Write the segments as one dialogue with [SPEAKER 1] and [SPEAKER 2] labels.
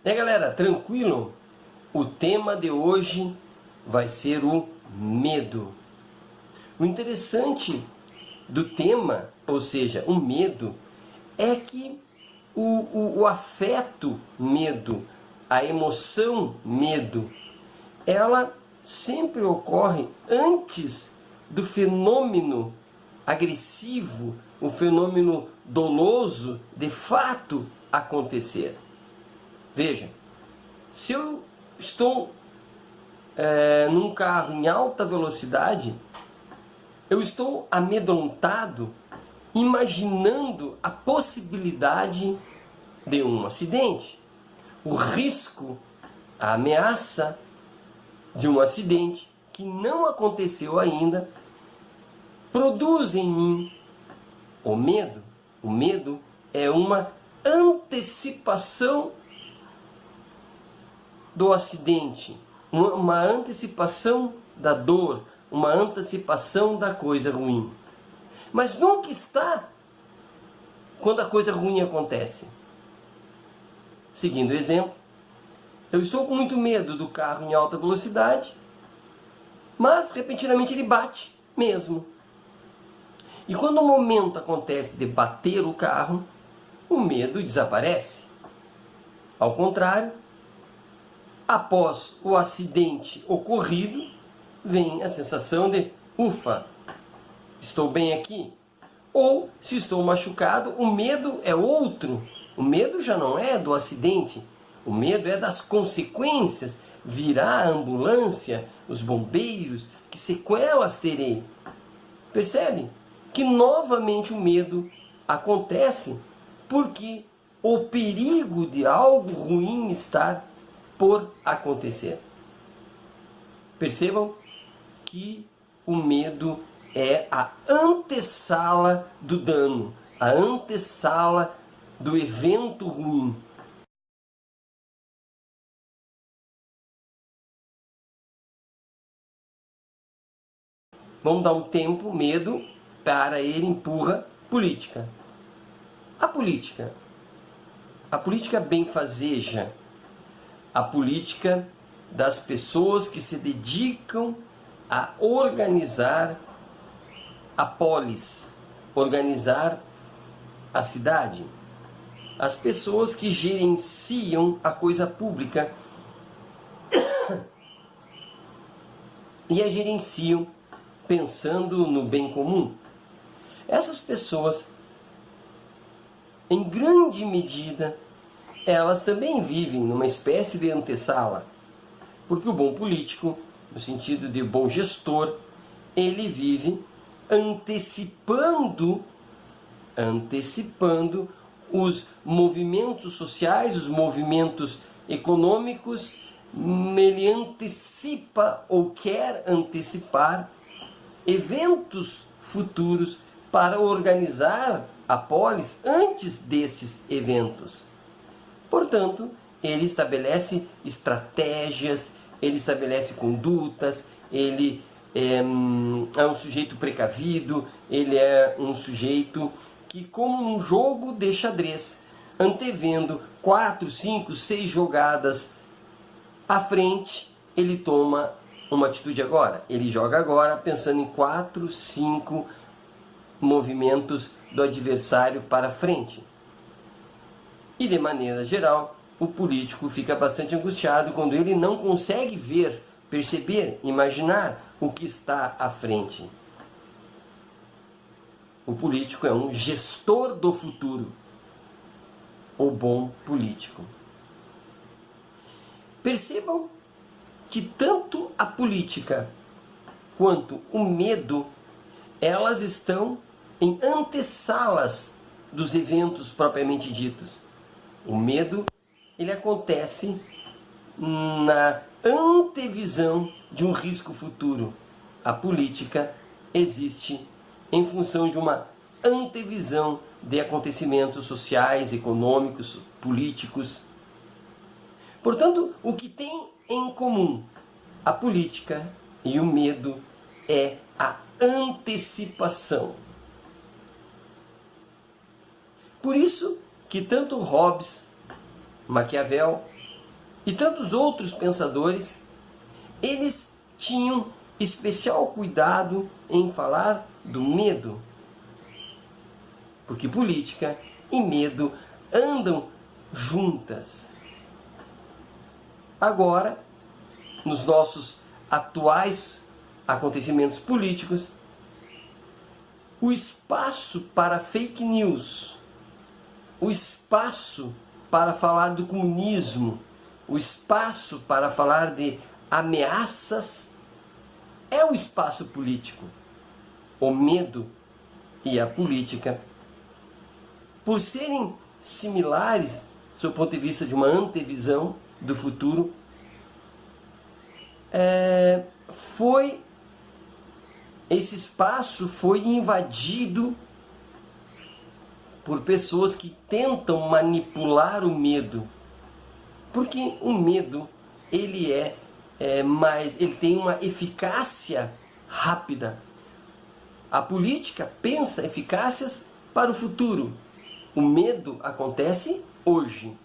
[SPEAKER 1] Galera, tranquilo? O tema de hoje vai ser o medo. O interessante do tema, ou seja, o medo, é que o afeto medo, a emoção medo, ela sempre ocorre antes do fenômeno agressivo, o fenômeno doloso de fato acontecer. Veja, se eu estou num carro em alta velocidade, eu estou amedrontado, imaginando a possibilidade de um acidente, o risco, a ameaça de um acidente que não aconteceu ainda, produz em mim o medo. O medo é uma antecipação do acidente, uma antecipação da dor, uma antecipação da coisa ruim. Mas nunca está quando a coisa ruim acontece. Seguindo o exemplo, eu estou com muito medo do carro em alta velocidade, mas repentinamente ele bate mesmo. E quando o momento acontece de bater o carro, o medo desaparece. Ao contrário, após o acidente ocorrido, vem a sensação de ufa, estou bem aqui. Ou, se estou machucado, o medo é outro. O medo já não é do acidente, o medo é das consequências. Virá a ambulância, os bombeiros, que sequelas terei. Percebe? Que novamente o medo acontece porque o perigo de algo ruim está por acontecer. Percebam que o medo é a antessala do dano, a antessala do evento ruim. Vamos dar um tempo, medo, para ele empurra política. A política benfazeja, a política das pessoas que se dedicam a organizar a polis, organizar a cidade. As pessoas que gerenciam a coisa pública e a gerenciam pensando no bem comum. Essas pessoas, em grande medida, elas também vivem numa espécie de antessala, porque o bom político, no sentido de bom gestor, ele vive antecipando os movimentos sociais, os movimentos econômicos, ele antecipa ou quer antecipar eventos futuros para organizar a polis antes destes eventos. Portanto, ele estabelece estratégias, ele estabelece condutas, ele é um sujeito precavido, ele é um sujeito que, como num jogo de xadrez, antevendo 4, 5, 6 jogadas à frente, ele toma uma atitude agora. Ele joga agora pensando em 4, 5 movimentos do adversário para frente. E de maneira geral, o político fica bastante angustiado quando ele não consegue ver, perceber, imaginar o que está à frente. O político é um gestor do futuro, o bom político. Percebam que tanto a política quanto o medo, elas estão em antessalas dos eventos propriamente ditos. O medo, ele acontece na antevisão de um risco futuro. A política existe em função de uma antevisão de acontecimentos sociais, econômicos, políticos. Portanto, o que tem em comum a política e o medo é a antecipação. Por isso que tanto Hobbes, Maquiavel e tantos outros pensadores, eles tinham especial cuidado em falar do medo. Porque política e medo andam juntas. Agora, nos nossos atuais acontecimentos políticos, o espaço para fake news, o espaço para falar do comunismo, o espaço para falar de ameaças é o espaço político. O medo e a política, por serem similares, do seu ponto de vista de uma antevisão do futuro, esse espaço foi invadido por pessoas que tentam manipular o medo, porque o medo ele ele tem uma eficácia rápida. A política pensa eficácias para o futuro. O medo acontece hoje.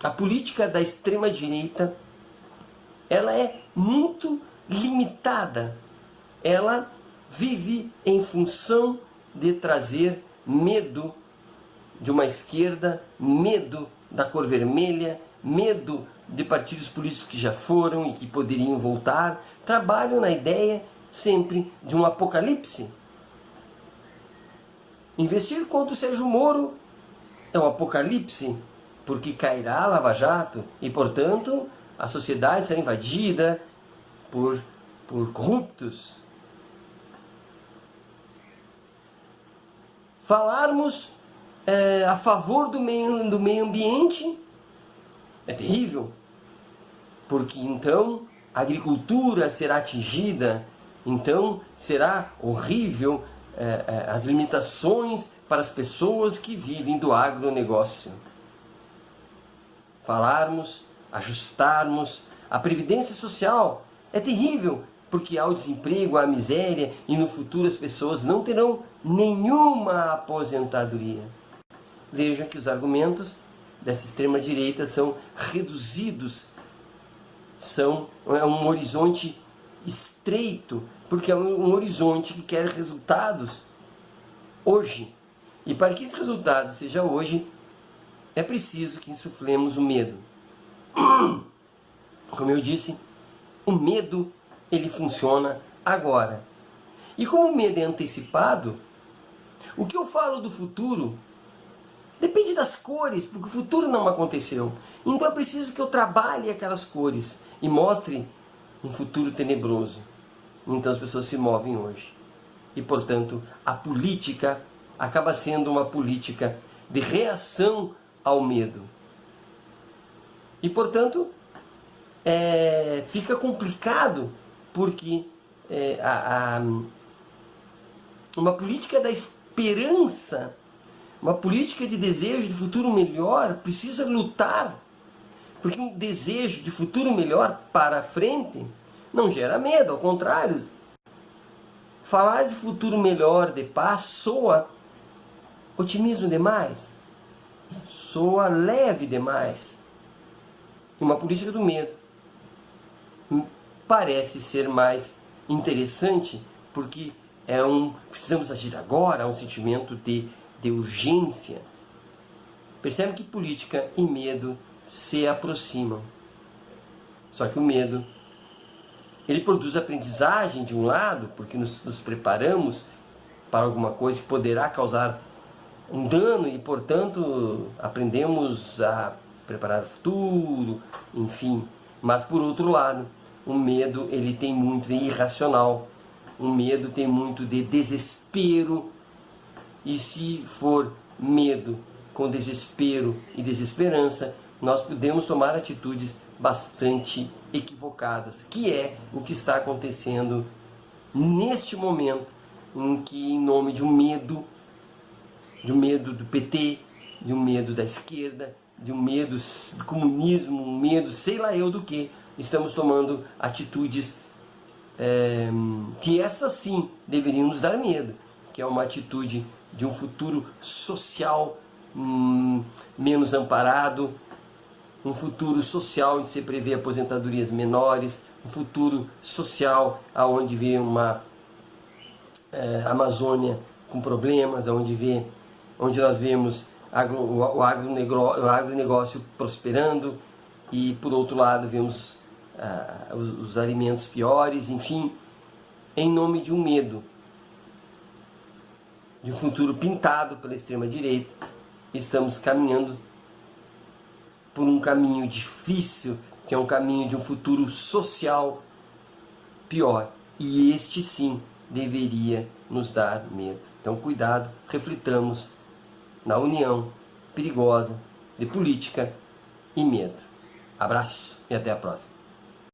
[SPEAKER 1] A política da extrema-direita, ela é muito limitada. Ela vive em função de trazer medo de uma esquerda, medo da cor vermelha, medo de partidos políticos que já foram e que poderiam voltar. Trabalham na ideia sempre de um apocalipse. Investir contra o Sérgio Moro é um apocalipse, porque cairá a Lava Jato e, portanto, a sociedade será invadida por corruptos. Falarmos a favor do meio ambiente é terrível, porque então a agricultura será atingida, então será horrível as limitações para as pessoas que vivem do agronegócio. Falarmos, ajustarmos a previdência social é terrível, porque há o desemprego, há a miséria e no futuro as pessoas não terão nenhuma aposentadoria. Veja que os argumentos dessa extrema-direita são reduzidos, é um horizonte estreito, porque é um horizonte que quer resultados hoje. E para que esse resultado seja hoje, é preciso que insuflemos o medo. Como eu disse, o medo ele funciona agora. E como o medo é antecipado, o que eu falo do futuro depende das cores, porque o futuro não aconteceu. Então é preciso que eu trabalhe aquelas cores e mostre um futuro tenebroso. Então as pessoas se movem hoje. E, portanto, a política acaba sendo uma política de reação ao medo. E, portanto, fica complicado, porque uma política da esperança, uma política de desejo de futuro melhor, precisa lutar, porque um desejo de futuro melhor para frente não gera medo, ao contrário. Falar de futuro melhor, de paz, soa otimismo demais, soa leve demais. E uma política do medo parece ser mais interessante, porque precisamos agir agora, um sentimento de urgência. Percebe que política e medo se aproximam. Só que o medo, ele produz aprendizagem de um lado, porque nos preparamos para alguma coisa que poderá causar um dano e, portanto, aprendemos a preparar o futuro, enfim. Mas, por outro lado, o medo ele tem muito de irracional, o medo tem muito de desespero, e se for medo com desespero e desesperança, nós podemos tomar atitudes bastante equivocadas, que é o que está acontecendo neste momento, em que, em nome de um medo do PT, de um medo da esquerda, de um medo do comunismo, um medo sei lá eu do que, estamos tomando atitudes que essas sim deveriam nos dar medo, que é uma atitude de um futuro social menos amparado, um futuro social onde se prevê aposentadorias menores, um futuro social onde vê uma Amazônia com problemas, onde nós vemos o agronegócio prosperando e, por outro lado, vemos os alimentos piores, enfim, em nome de um medo, de um futuro pintado pela extrema-direita, estamos caminhando por um caminho difícil, que é um caminho de um futuro social pior. E este sim deveria nos dar medo. Então, cuidado, reflitamos na união perigosa de política e medo. Abraço e até a próxima.